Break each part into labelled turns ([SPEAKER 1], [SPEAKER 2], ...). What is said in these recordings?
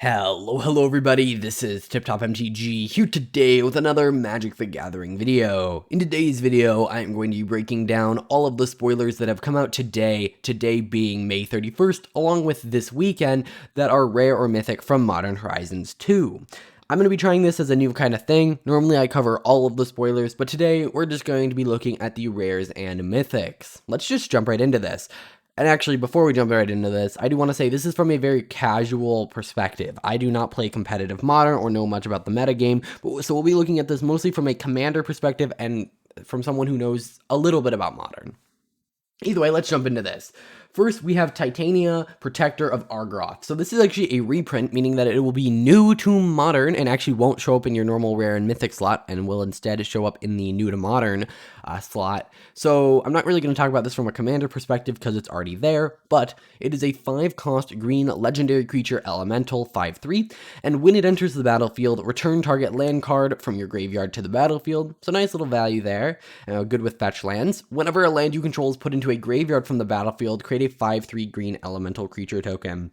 [SPEAKER 1] Hello everybody, this is TipTop MTG here today with another Magic the Gathering video. In today's video, I am going to be breaking down all of the spoilers that have come out today being May 31st, along with this weekend, that are rare or mythic from Modern Horizons 2. I'm going to be trying this as a new kind of thing. Normally I cover all of the spoilers, but today we're just going to be looking at the rares and mythics. Let's just jump right into this. And actually, before we jump right into this, I do want to say this is from a very casual perspective. I do not play competitive Modern or know much about the metagame, so we'll be looking at this mostly from a commander perspective and from someone who knows a little bit about Modern. Either way, let's jump into this. First, we have Titania, Protector of Argroth. So this is actually a reprint, meaning that it will be new to Modern and actually won't show up in your normal rare and mythic slot and will instead show up in the new to Modern slot. So I'm not really going to talk about this from a commander perspective because it's already there, but it is a 5-cost green legendary creature elemental 5/3, and when it enters the battlefield, return target land card from your graveyard to the battlefield. So nice little value there, good with fetch lands. Whenever a land you control is put into a graveyard from the battlefield, create a 5/3 green elemental creature token.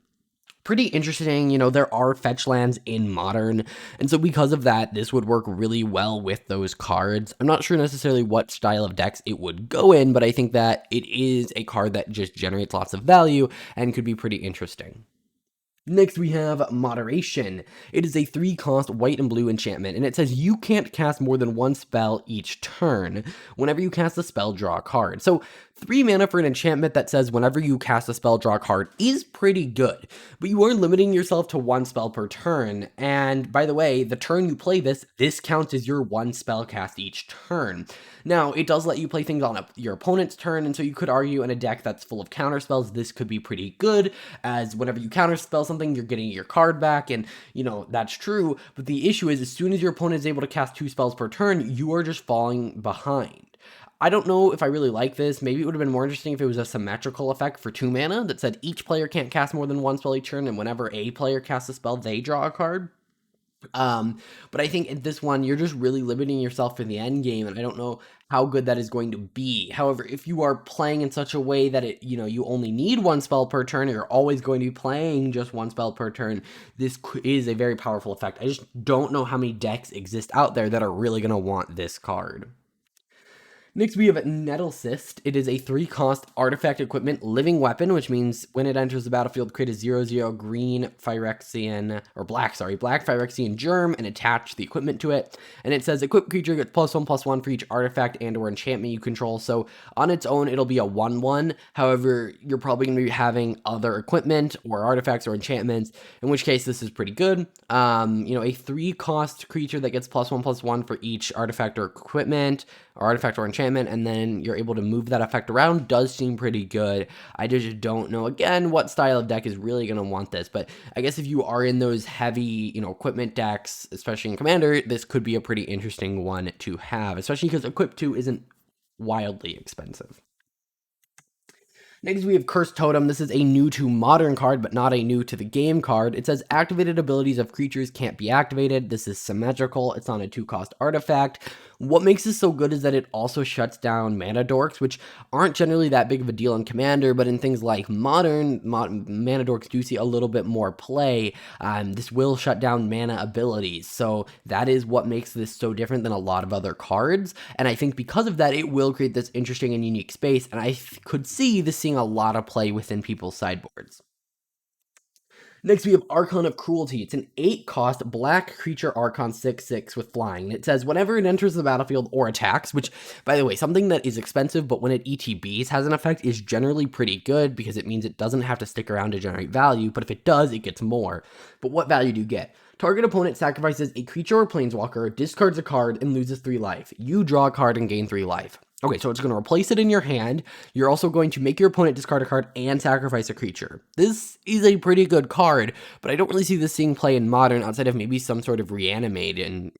[SPEAKER 1] Pretty interesting, you know, there are fetch lands in Modern, and so because of that, this would work really well with those cards. I'm not sure necessarily what style of decks it would go in, but I think that it is a card that just generates lots of value and could be pretty interesting. Next, we have Moderation. It is a 3-cost white and blue enchantment, and it says you can't cast more than one spell each turn. Whenever you cast a spell, draw a card. So 3 mana for an enchantment that says whenever you cast a spell, draw a card is pretty good, but you are limiting yourself to 1 spell per turn. And by the way, the turn you play this counts as your 1 spell cast each turn. Now, it does let you play things on your opponent's turn, and so you could argue in a deck that's full of counter spells, this could be pretty good, as whenever you counter spell something, you're getting your card back, and, you know, that's true. But the issue is, as soon as your opponent is able to cast 2 spells per turn, you are just falling behind. I don't know if I really like this. Maybe it would have been more interesting if it was a symmetrical effect for 2 mana that said each player can't cast more than 1 spell each turn, and whenever a player casts a spell, they draw a card. But I think in this one, you're just really limiting yourself for the end game, and I don't know how good that is going to be. However, if you are playing in such a way that you only need 1 spell per turn, or you're always going to be playing just 1 spell per turn, this is a very powerful effect. I just don't know how many decks exist out there that are really going to want this card. Next, we have Nettle Cyst. It is a 3-cost artifact equipment living weapon, which means when it enters the battlefield, create a 0/0 green Phyrexian, or black Phyrexian germ and attach the equipment to it. And it says equip creature gets +1/+1 for each artifact and or enchantment you control. So on its own, it'll be a 1/1. However, you're probably going to be having other equipment or artifacts or enchantments, in which case this is pretty good. A 3-cost creature that gets +1/+1 for each artifact or equipment, or artifact or enchantment, and then you're able to move that effect around does seem pretty good. I just don't know, again, what style of deck is really going to want this, but I guess if you are in those heavy, equipment decks, especially in Commander, this could be a pretty interesting one to have, especially because Equip 2 isn't wildly expensive. Next, we have Cursed Totem. This is a new to Modern card, but not a new to the game card. It says activated abilities of creatures can't be activated. This is symmetrical. It's on a 2-cost artifact. What makes this so good is that it also shuts down mana dorks, which aren't generally that big of a deal in Commander, but in things like Modern, mana dorks do see a little bit more play. This will shut down mana abilities, so that is what makes this so different than a lot of other cards, and I think because of that, it will create this interesting and unique space, and I could see this seeing a lot of play within people's sideboards. Next, we have Archon of Cruelty. It's an 8-cost black creature Archon 6/6 with flying. It says whenever it enters the battlefield or attacks, which, by the way, something that is expensive, but when it ETBs has an effect is generally pretty good because it means it doesn't have to stick around to generate value, but if it does, it gets more. But what value do you get? Target opponent sacrifices a creature or planeswalker, discards a card, and loses 3 life. You draw a card and gain 3 life. Okay, so it's going to replace it in your hand. You're also going to make your opponent discard a card and sacrifice a creature. This is a pretty good card, but I don't really see this seeing play in Modern outside of maybe some sort of reanimation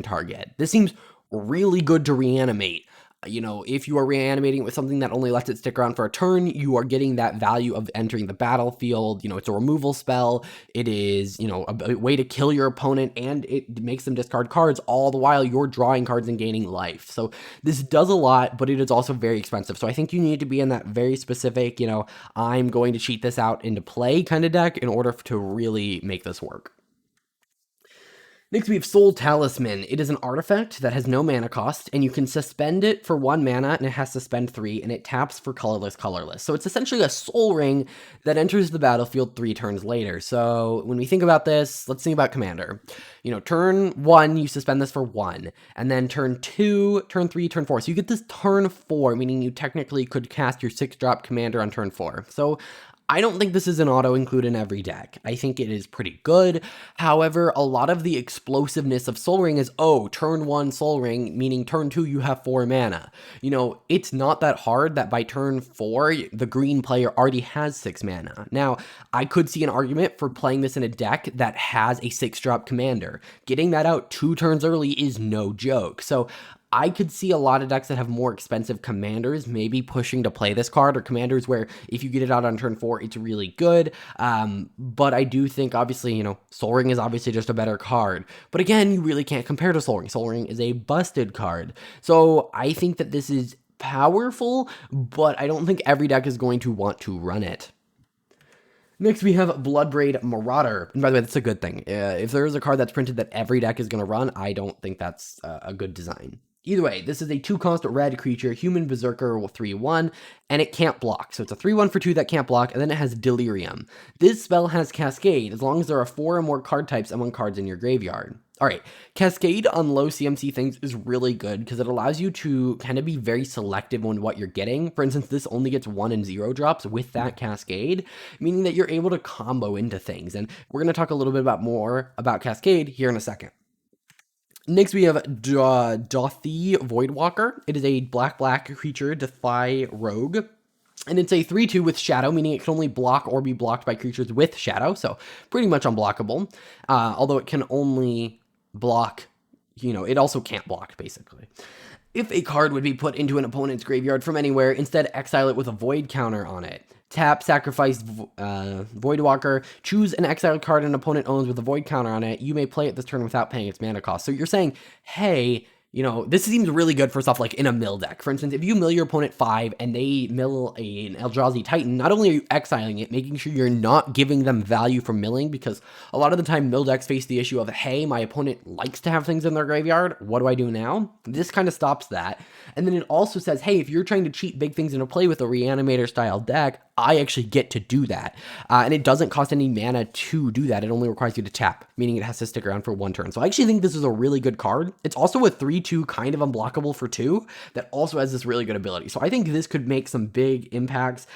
[SPEAKER 1] target. This seems really good to reanimate. You know, if you are reanimating it with something that only lets it stick around for a turn, you are getting that value of entering the battlefield. You know, it's a removal spell. It is, you know, a way to kill your opponent, and it makes them discard cards all the while you're drawing cards and gaining life. So this does a lot, but it is also very expensive. So I think you need to be in that very specific, you know, I'm going to cheat this out into play kind of deck in order to really make this work. Next, we have Soul Talisman. It is an artifact that has no mana cost, and you can suspend it for 1 mana, and it has to spend 3, and it taps for colorless, colorless. So it's essentially a soul ring that enters the battlefield 3 turns later. So when we think about this, let's think about Commander. You know, turn 1, you suspend this for 1, and then turn 2, turn 3, turn 4. So you get this turn 4, meaning you technically could cast your 6-drop Commander on turn 4. So I don't think this is an auto include in every deck. I think it is pretty good. However, a lot of the explosiveness of Soul Ring is, oh, turn 1 Soul Ring, meaning turn 2 you have 4 mana. You know, it's not that hard that by turn 4, the green player already has 6 mana. Now, I could see an argument for playing this in a deck that has a 6-drop commander. Getting that out 2 turns early is no joke. So I could see a lot of decks that have more expensive commanders maybe pushing to play this card, or commanders where if you get it out on turn 4, it's really good. But I do think, obviously, you know, Soul Ring is obviously just a better card. But again, you really can't compare to Soul Ring. Soul Ring is a busted card. So I think that this is powerful, but I don't think every deck is going to want to run it. Next, we have Bloodbraid Marauder. And by the way, that's a good thing. If there is a card that's printed that every deck is going to run, I don't think that's a good design. Either way, this is a 2-cost red creature, human berserker 3/1, and it can't block. So it's a 3/1 for 2 that can't block, and then it has Delirium. This spell has Cascade, as long as there are 4 or more card types among cards in your graveyard. Alright, Cascade on low CMC things is really good because it allows you to kind of be very selective on what you're getting. For instance, this only gets 1 and 0 drops with that Cascade, meaning that you're able to combo into things. And we're going to talk a little bit more about Cascade here in a second. Next, we have Dothi Voidwalker. It is a black creature, Defy Rogue. And it's a 3/2 with Shadow, meaning it can only block or be blocked by creatures with Shadow, so pretty much unblockable. Although it can only block, you know, it also can't block, basically. If a card would be put into an opponent's graveyard from anywhere, instead exile it with a void counter on it. Tap, sacrifice Voidwalker, choose an exiled card an opponent owns with a void counter on it. You may play it this turn without paying its mana cost. So you're saying, hey, you know, this seems really good for stuff like in a mill deck. For instance, if you mill your opponent 5 and they mill an Eldrazi Titan, not only are you exiling it, making sure you're not giving them value for milling, because a lot of the time mill decks face the issue of, hey, my opponent likes to have things in their graveyard. What do I do now? This kind of stops that. And then it also says, hey, if you're trying to cheat big things into play with a Reanimator style deck, I actually get to do that. And it doesn't cost any mana to do that. It only requires you to tap, meaning it has to stick around for 1 turn. So I actually think this is a really good card. It's also a 3/2 kind of unblockable for 2 that also has this really good ability. So I think this could make some big impacts.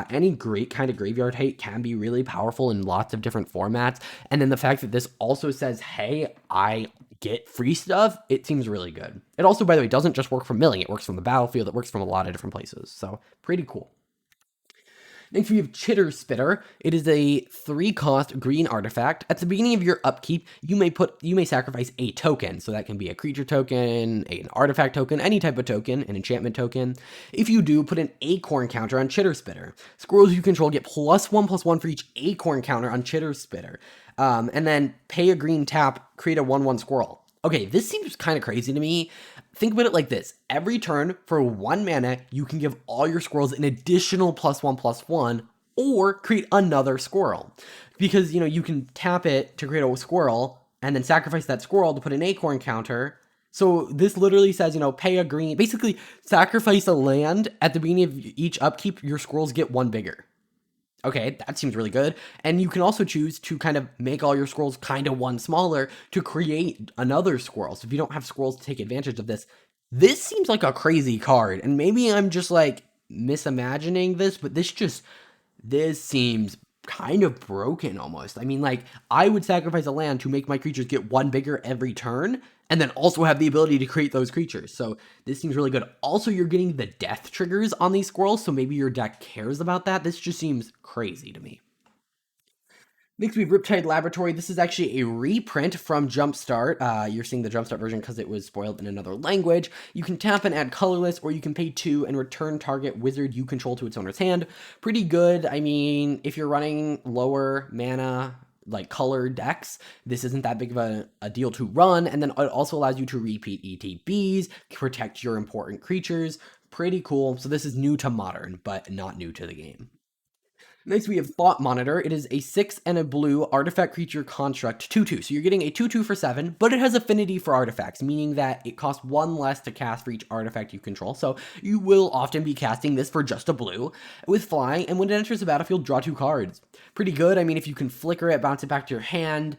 [SPEAKER 1] Any great kind of graveyard hate can be really powerful in lots of different formats. And then the fact that this also says, hey, I get free stuff, it seems really good. It also, by the way, doesn't just work from milling. It works from the battlefield. It works from a lot of different places. So pretty cool. Next, we have Chitter Spitter. It is a 3-cost green artifact. At the beginning of your upkeep, you may sacrifice a token. So that can be a creature token, an artifact token, any type of token, an enchantment token. If you do, put an acorn counter on Chitter Spitter. Squirrels you control get +1/+1 for each acorn counter on Chitter Spitter. And then pay a green tap, create a 1/1 squirrel. Okay, this seems kind of crazy to me. Think about it like this. Every turn, for 1 mana, you can give all your squirrels an additional +1/+1, or create another squirrel. Because, you know, you can tap it to create a squirrel, and then sacrifice that squirrel to put an acorn counter. So this literally says, you know, pay a green, basically sacrifice a land at the beginning of each upkeep, your squirrels get 1 bigger. Okay, that seems really good. And you can also choose to kind of make all your squirrels kind of 1 smaller to create another squirrel. So if you don't have squirrels to take advantage of this, this seems like a crazy card. And maybe I'm just like misimagining this, but this seems kind of broken almost. I mean, like, I would sacrifice a land to make my creatures get 1 bigger every turn, and then also have the ability to create those creatures. So this seems really good. Also, you're getting the death triggers on these squirrels, so maybe your deck cares about that. This just seems crazy to me. Next we have Riptide Laboratory. This is actually a reprint from Jumpstart. You're seeing the Jumpstart version because it was spoiled in another language. You can tap and add colorless, or you can pay 2 and return target wizard you control to its owner's hand. Pretty good. I mean, if you're running lower mana, like color decks, this isn't that big of a deal to run. And then it also allows you to repeat ETBs, protect your important creatures. Pretty cool. So this is new to Modern, but not new to the game. Next, we have Thought Monitor. It is a 6 and a blue artifact creature construct 2/2. So you're getting a 2/2 for 7, but it has affinity for artifacts, meaning that it costs 1 less to cast for each artifact you control. So you will often be casting this for just a blue with flying, and when it enters the battlefield, draw 2 cards. Pretty good. I mean, if you can flicker it, bounce it back to your hand,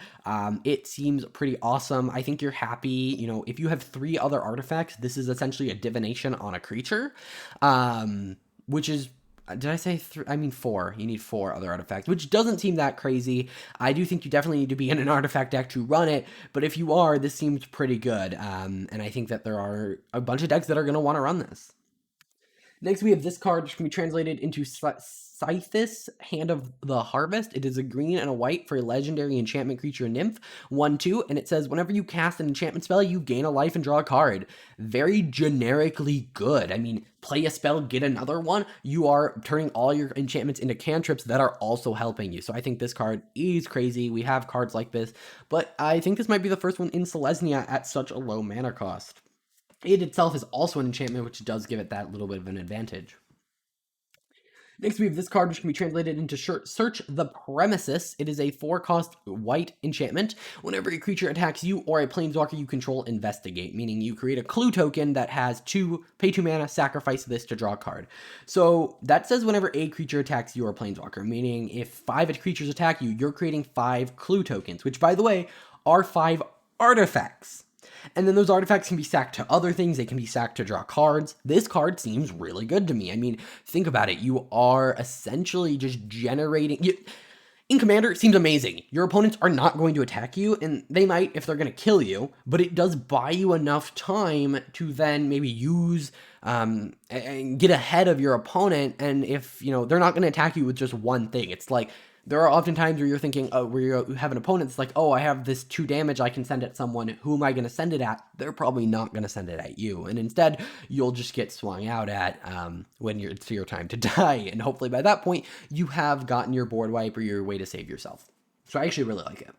[SPEAKER 1] it seems pretty awesome. I think you're happy. You know, if you have 3 other artifacts, this is essentially a divination on a creature, which is did I say 3? I mean 4. You need 4 other artifacts, which doesn't seem that crazy. I do think you definitely need to be in an artifact deck to run it, but if you are, this seems pretty good. And I think that there are a bunch of decks that are going to want to run this. Next, we have this card, which can be translated into Scythus, Hand of the Harvest. It is a green and a white for a legendary enchantment creature nymph, 1/2, and it says whenever you cast an enchantment spell, you gain a life and draw a card. Very generically good. I mean, play a spell, get another one. You are turning all your enchantments into cantrips that are also helping you. So I think this card is crazy. We have cards like this, but I think this might be the first one in Selesnya at such a low mana cost. It itself is also an enchantment, which does give it that little bit of an advantage. Next, we have this card, which can be translated into Search the Premises. It is a 4-cost white enchantment. Whenever a creature attacks you or a planeswalker you control, investigate, meaning you create a clue token that has pay 2 mana, sacrifice this to draw a card. So that says whenever a creature attacks you or a planeswalker, meaning if 5 creatures attack you, you're creating 5 clue tokens, which, by the way, are 5 artifacts. And then those artifacts can be sacked to other things. They can be sacked to draw cards. This card seems really good to me. I mean, think about it. You are essentially just generating... in Commander, it seems amazing. Your opponents are not going to attack you, and they might if they're going to kill you, but it does buy you enough time to then maybe use and get ahead of your opponent. And if, you know, they're not going to attack you with just one thing. It's like, there are often times where you're thinking, where you have an opponent that's like, oh, I have this 2 damage I can send at someone. Who am I going to send it at? They're probably not going to send it at you. And instead, you'll just get swung out at when it's your time to die. And hopefully by that point, you have gotten your board wipe or your way to save yourself. So I actually really like it.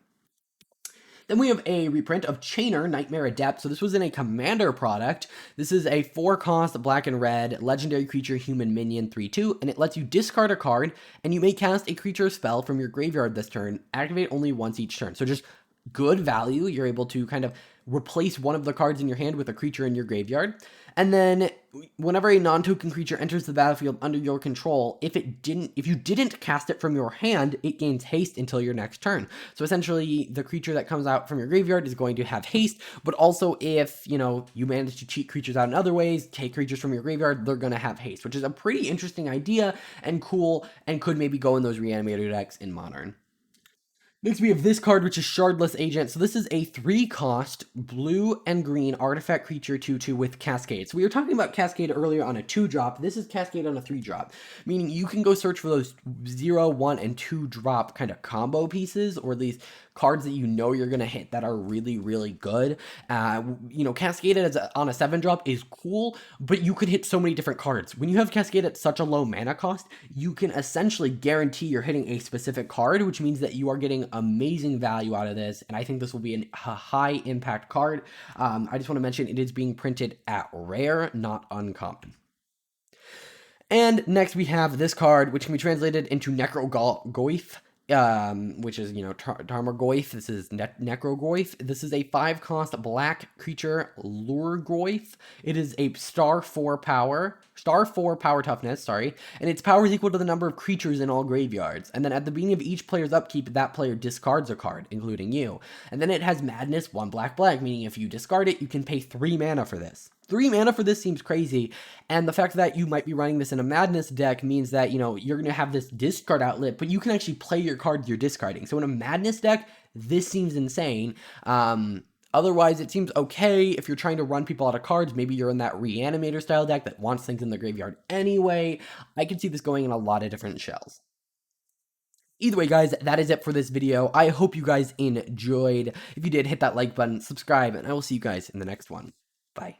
[SPEAKER 1] Then we have a reprint of Chainer, Nightmare Adept. So this was in a Commander product. This is a 4-cost black and red legendary creature human minion 3/2, and it lets you discard a card, and you may cast a creature spell from your graveyard this turn. Activate only once each turn. So just good value. You're able to kind of replace one of the cards in your hand with a creature in your graveyard. And then whenever a non-token creature enters the battlefield under your control, if you didn't cast it from your hand, it gains haste until your next turn. So essentially, the creature that comes out from your graveyard is going to have haste, but also if, you know, you manage to cheat creatures out in other ways, take creatures from your graveyard, they're going to have haste, which is a pretty interesting idea and cool, and could maybe go in those reanimator decks in Modern. Next, we have this card, which is Shardless Agent. So this is a 3-cost blue and green artifact creature 2/2 with Cascade. So we were talking about Cascade earlier on a 2-drop. This is Cascade on a 3-drop, meaning you can go search for those 0, 1, and 2-drop kind of combo pieces, or these cards that you know you're going to hit that are really, really good. You know, Cascade on a 7-drop is cool, but you could hit so many different cards. When you have Cascade at such a low mana cost, you can essentially guarantee you're hitting a specific card, which means that you are getting amazing value out of this, and I think this will be a high impact card. I just want to mention it is being printed at rare, not uncommon. And next we have this card, which can be translated into Necrogoyf, which is, you know, Tarmogoyf. This is Necrogroyf. This is a 5-cost black creature, Lurgroyf. It is a star 4 power toughness, sorry, and its power is equal to the number of creatures in all graveyards. And then at the beginning of each player's upkeep, that player discards a card, including you. And then it has madness 1 black, meaning if you discard it, you can pay 3 mana for this. 3 mana for this seems crazy, and the fact that you might be running this in a Madness deck means that, you know, you're going to have this discard outlet, but you can actually play your cards you're discarding. So in a Madness deck, this seems insane. Otherwise, it seems okay if you're trying to run people out of cards. Maybe you're in that Reanimator style deck that wants things in the graveyard anyway. I could see this going in a lot of different shells. Either way, guys, that is it for this video. I hope you guys enjoyed. If you did, hit that like button, subscribe, and I will see you guys in the next one. Bye.